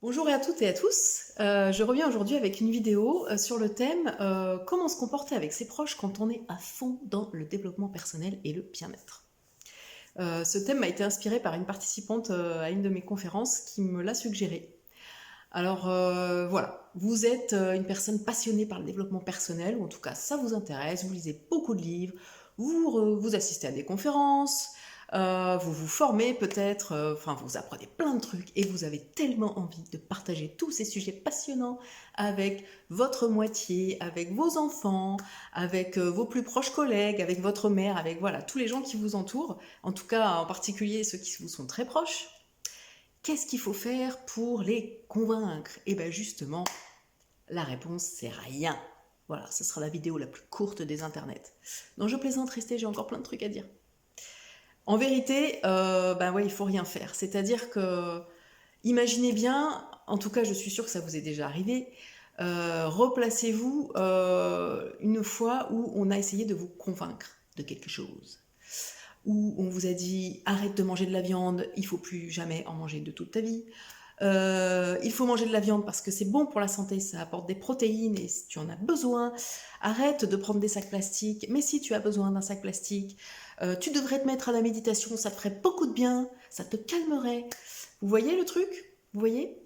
Bonjour à toutes et à tous, je reviens aujourd'hui avec une vidéo sur le thème comment se comporter avec ses proches quand on est à fond dans le développement personnel et le bien-être. Ce thème m'a été inspiré par une participante à une de mes conférences qui me l'a suggéré. Alors voilà, vous êtes une personne passionnée par le développement personnel, ou en tout cas ça vous intéresse, vous lisez beaucoup de livres, vous assistez à des conférences, vous vous formez peut-être, enfin vous apprenez plein de trucs et vous avez tellement envie de partager tous ces sujets passionnants avec votre moitié, avec vos enfants, avec vos plus proches collègues, avec votre mère, avec voilà tous les gens qui vous entourent, en tout cas en particulier ceux qui vous sont très proches. Qu'est-ce qu'il faut faire pour les convaincre? Et bien justement, la réponse c'est rien. Voilà, ce sera la vidéo la plus courte des internets. Non, je plaisante, restez, j'ai encore plein de trucs à dire. En vérité, ben ouais, il faut rien faire. C'est-à-dire que, imaginez bien, en tout cas je suis sûre que ça vous est déjà arrivé, replacez-vous une fois où on a essayé de vous convaincre de quelque chose. Où on vous a dit arrête de manger de la viande, il faut plus jamais en manger de toute ta vie. Il faut manger de la viande parce que c'est bon pour la santé, ça apporte des protéines et si tu en as besoin, arrête de prendre des sacs plastiques, mais si tu as besoin d'un sac plastique, tu devrais te mettre à la méditation, ça te ferait beaucoup de bien, ça te calmerait. Vous voyez le truc? Vous voyez?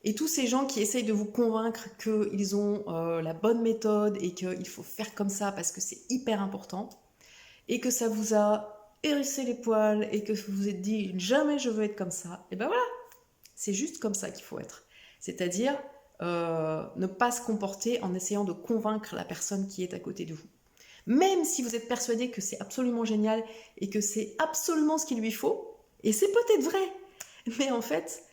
Et tous ces gens qui essayent de vous convaincre qu'ils ont la bonne méthode et qu'il faut faire comme ça parce que c'est hyper important et que ça vous a hérissé les poils et que vous vous êtes dit jamais je veux être comme ça, et ben voilà, c'est juste comme ça qu'il faut être. C'est-à-dire ne pas se comporter en essayant de convaincre la personne qui est à côté de vous. Même si vous êtes persuadé que c'est absolument génial et que c'est absolument ce qu'il lui faut, et c'est peut-être vrai, mais en fait,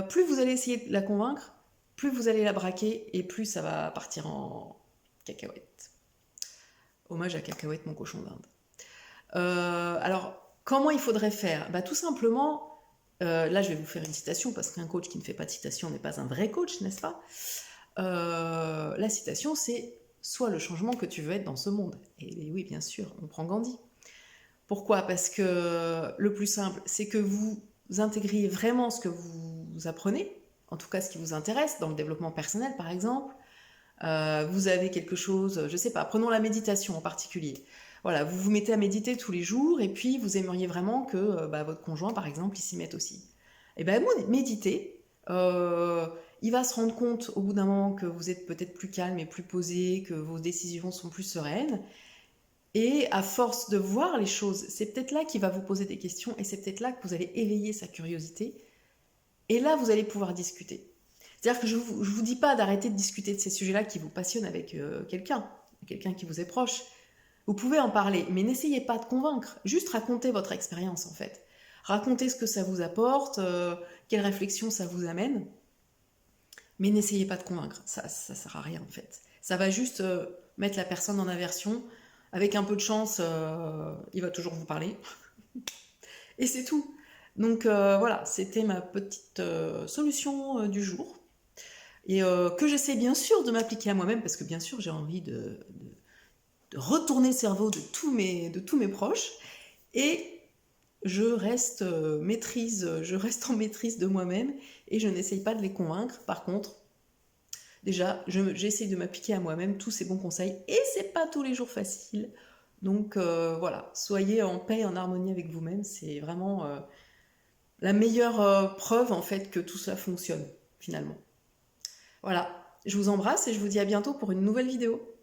plus vous allez essayer de la convaincre, plus vous allez la braquer et plus ça va partir en cacahuète. Hommage à Cacahuète, mon cochon d'Inde. Alors, comment il faudrait faire? Bah, tout simplement, là je vais vous faire une citation, parce qu'un coach qui ne fait pas de citation n'est pas un vrai coach, n'est-ce pas? La citation, c'est « Sois le changement que tu veux être dans ce monde ». Et oui, bien sûr, on prend Gandhi. Pourquoi? Parce que le plus simple, c'est que vous intégriez vraiment ce que vous apprenez, en tout cas ce qui vous intéresse, dans le développement personnel par exemple. Vous avez quelque chose, je sais pas, prenons la méditation en particulier. Voilà, vous vous mettez à méditer tous les jours et puis vous aimeriez vraiment que bah, votre conjoint, par exemple, il s'y mette aussi. Et bien, méditez. Il va se rendre compte au bout d'un moment que vous êtes peut-être plus calme et plus posé, que vos décisions sont plus sereines. Et à force de voir les choses, c'est peut-être là qu'il va vous poser des questions et c'est peut-être là que vous allez éveiller sa curiosité. Et là, vous allez pouvoir discuter. C'est-à-dire que je vous dis pas d'arrêter de discuter de ces sujets-là qui vous passionnent avec quelqu'un qui vous est proche. Vous pouvez en parler, mais n'essayez pas de convaincre. Juste racontez votre expérience en fait. Racontez ce que ça vous apporte, quelles réflexions ça vous amène. Mais n'essayez pas de convaincre. Ça sert à rien en fait. Ça va juste mettre la personne en aversion. Avec un peu de chance, il va toujours vous parler. Et c'est tout. Donc voilà, c'était ma petite solution du jour. Et que j'essaie bien sûr de m'appliquer à moi-même, parce que bien sûr j'ai envie de retourner le cerveau de tous mes proches. Et je reste en maîtrise de moi-même et je n'essaye pas de les convaincre. Par contre, déjà, j'essaie de m'appliquer à moi-même tous ces bons conseils et c'est pas tous les jours facile. Donc voilà, soyez en paix et en harmonie avec vous-même, c'est vraiment la meilleure preuve en fait que tout ça fonctionne finalement. Voilà, je vous embrasse et je vous dis à bientôt pour une nouvelle vidéo.